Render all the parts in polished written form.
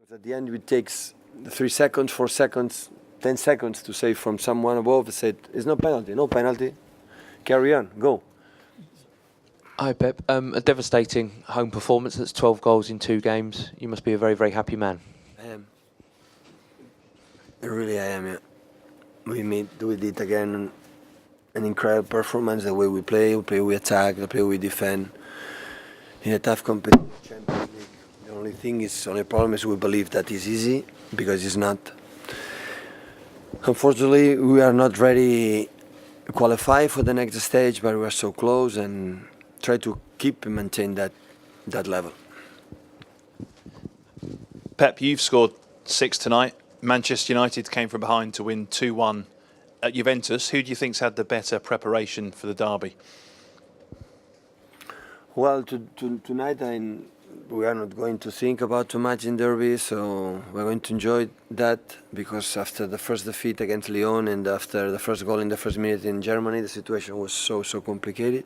At the end, it takes 3 seconds, 4 seconds, 10 seconds to say from someone above, said, it's no penalty, carry on, go. Hi Pep, a devastating home performance. That's 12 goals in 2 games. You must be a very, very happy man. I am. Really, I am, yeah. We did again an incredible performance, the way we play, we attack, the play we defend. In a tough competition, Champions League, the only problem is we believe that it's easy, because it's not. Unfortunately, we are not ready to qualify for the next stage, but we are so close and try to keep and maintain that level. Pep, you've scored 6 tonight. Manchester United came from behind to win 2-1 at Juventus. Who do you think's had the better preparation for the derby? Well, tonight we are not going to think about too much in derby, so we're going to enjoy that, because after the first defeat against Lyon and after the first goal in the first minute in Germany, the situation was so complicated.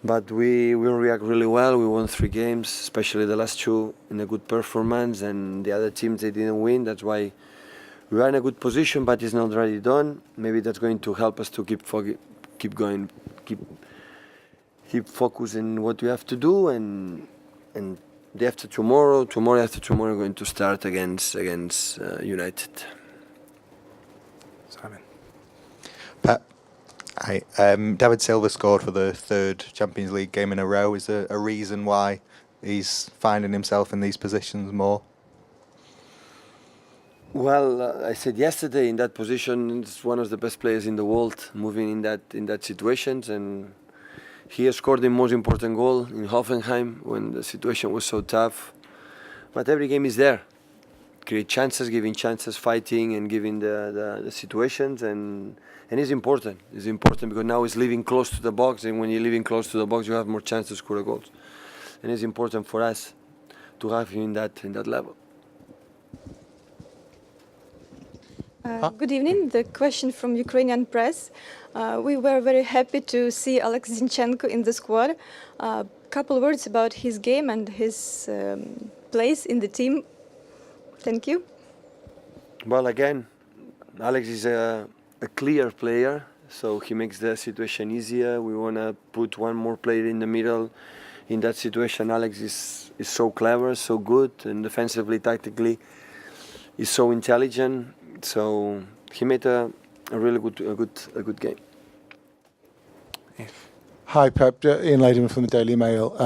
But we will react really well. We won 3 games, especially the last 2 in a good performance, and the other teams, they didn't win. That's why we are in a good position, but it's not already done. Maybe that's going to help us to keep going, keep focusing what we have to do, and day after tomorrow after tomorrow, we're going to start against United. Simon. Pat. Hi. David Silva scored for the 3rd Champions League game in a row. Is there a reason why he's finding himself in these positions more? Well, I said yesterday, in that position, he's one of the best players in the world, moving in that situations, and he has scored the most important goal in Hoffenheim when the situation was so tough. But every game is there. Create chances, giving chances, fighting, and giving the situations, and it's important. It's important because now he's living close to the box, and when you're living close to the box, you have more chance to score goals. And it's important for us to have him in that level. Good evening. The question from Ukrainian press. We were very happy to see Alex Zinchenko in the squad. Couple words about his game and his place in the team. Thank you. Well, again, Alex is a clear player, so he makes the situation easier. We want to put one more player in the middle. In that situation, Alex is so clever, so good, and defensively, tactically, is so intelligent. So he made a really good game. Hi Pep, Ian Ladyman from the Daily Mail.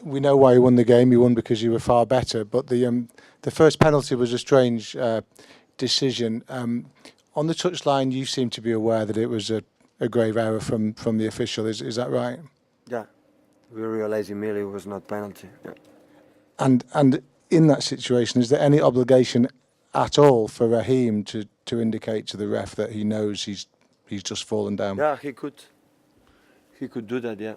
We know why you won the game. You won because you were far better. But the first penalty was a strange decision. On the touchline, you seem to be aware that it was a grave error from the official. Is that right? Yeah, we realized immediately it was not penalty. Yeah. And in that situation, is there any obligation at all for Raheem to indicate to the ref that he knows he's just fallen down? Yeah, he could do that, yeah.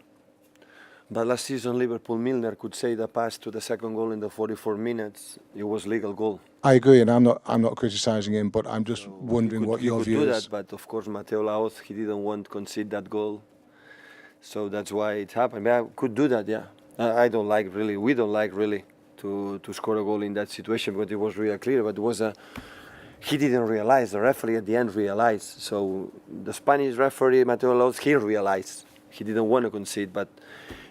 But last season, Liverpool Milner could say the pass to the second goal in the 44 minutes. It was legal goal. I agree, and I'm not criticising him, but I'm just wondering what your view is. He could do that, but of course, Mateo Laoz, he didn't want to concede that goal, so that's why it happened. But I could do that, yeah. We don't like really to score a goal in that situation, because it was really clear. But it was he didn't realize. The referee at the end realized. So the Spanish referee Mateo Laoz, he realized. He didn't want to concede, but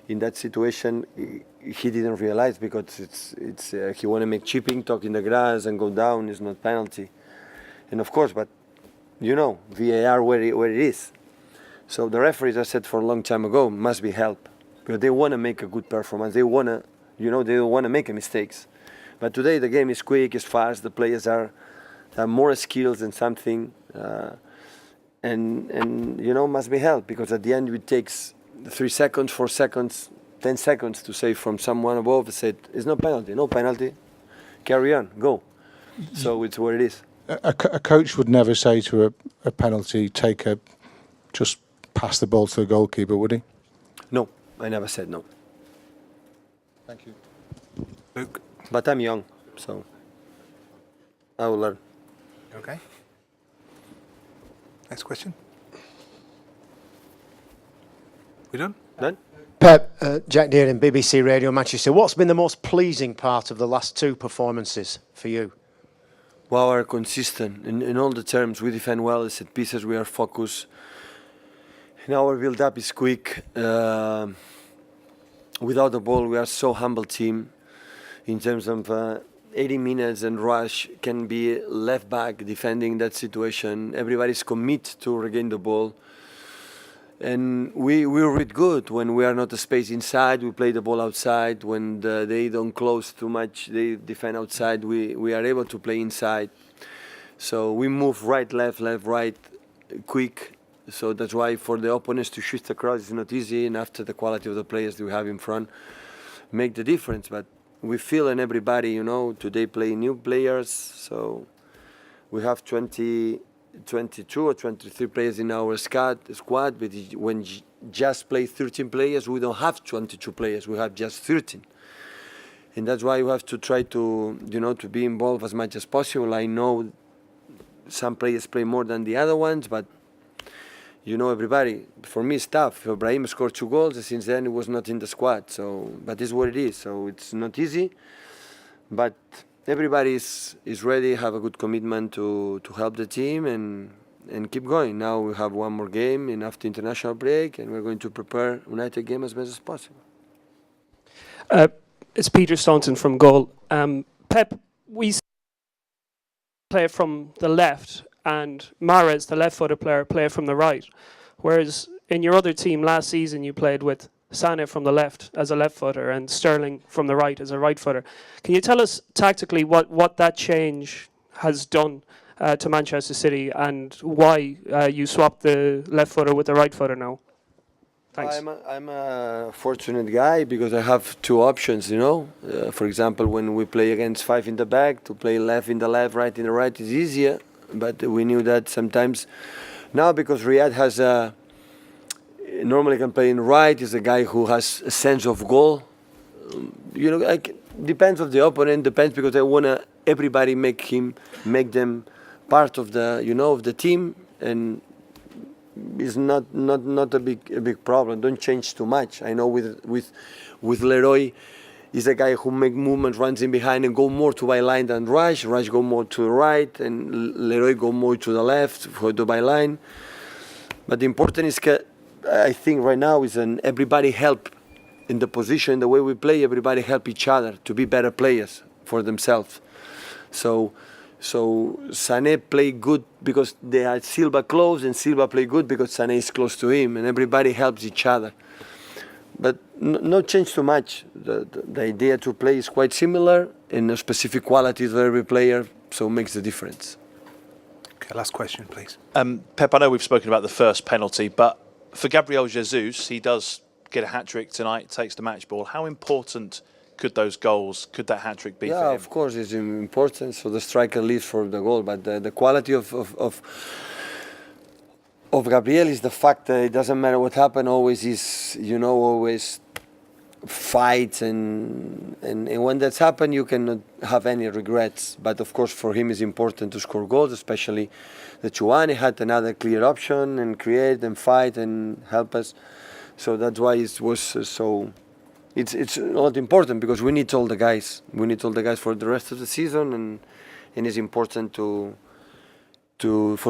in that situation, he didn't realize, because he want to make chipping, talk in the grass, and go down. It's not penalty. And of course, but you know, VAR where it is. So the referees, I said for a long time ago, must be helped, because they want to make a good performance. They want to, they don't want to make mistakes. But today the game is quick, it's fast. The players have more skills than something, and must be helped, because at the end it takes 3 seconds, 4 seconds, 10 seconds to say from someone above, said, it's no penalty, carry on, go. So it's what it is. A coach would never say to a penalty, just pass the ball to the goalkeeper, would he? No, I never said no. Thank you. Luke. But I'm young, so I will learn. Okay. Next question. We done? Done? Pep, Jack Deering, BBC Radio Manchester. What's been the most pleasing part of the last two performances for you? Well, we're consistent in all the terms. We defend well, the set pieces, we are focused. And our build-up is quick. Without the ball, we are so humble team. In terms of 80 minutes and rush can be left back defending that situation. Everybody's committed to regain the ball. And we read good. When we are not a space inside, we play the ball outside. When they don't close too much, they defend outside, we are able to play inside. So we move right, left, right, quick. So that's why for the opponents to shoot across is not easy, and after the quality of the players that we have in front make the difference. But we feel in everybody, today play new players. So we have 22 or 23 players in our squad, but when just play 13 players, we don't have 22 players, we have just 13. And that's why you have to try to, to be involved as much as possible. I know some players play more than the other ones, but everybody, for me it's tough. Raheem scored 2 goals, since then he was not in the squad, but it's what it is. So it's not easy, but everybody is ready, have a good commitment to help the team and keep going. Now we have one more game and after international break, and we're going to prepare United game as best as possible. It's Peter Staunton from Goal. Pep, we play from the left, and Mahrez, the left-footed player, play from the right. Whereas in your other team last season, you played with Sané from the left as a left-footer and Sterling from the right as a right-footer. Can you tell us tactically what that change has done to Manchester City and why you swapped the left-footer with the right-footer now? Thanks. I'm a fortunate guy because I have 2 options, For example, when we play against 5 in the back, to play left in the left, right in the right is easier. But we knew that sometimes. Now because Riyad has normally can play in right, is a guy who has a sense of goal. Depends of the opponent, depends because I wanna everybody make them part of the of the team, and it's not a big problem. Don't change too much. I know with Leroy, he's a guy who make movement, runs in behind and go more to byline than Rush. Rush go more to the right and Leroy go more to the left for the byline. But the important is I think right now is everybody help in the position, the way we play, everybody help each other to be better players for themselves. So Sané play good because they are Silva close, and Silva play good because Sané is close to him, and everybody helps each other. But no change too much. The idea to play is quite similar, and the specific qualities of every player, so it makes the difference. Okay, last question, please. Pep, I know we've spoken about the first penalty, but for Gabriel Jesus, he does get a hat-trick tonight, takes the match ball. How important could that hat-trick be for him? Yeah, of course, it's important. So the striker leads for the goal, but the quality of Gabriel is the fact that it doesn't matter what happens, always is, always fight, and when that's happened, you cannot have any regrets. But of course, for him, it's important to score goals, especially the Chuan. He had another clear option and create and fight and help us. So that's why it was so. It's not important because we need all the guys. We need all the guys for the rest of the season, and it's important for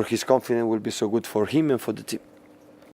his confidence will be so good for him and for the team.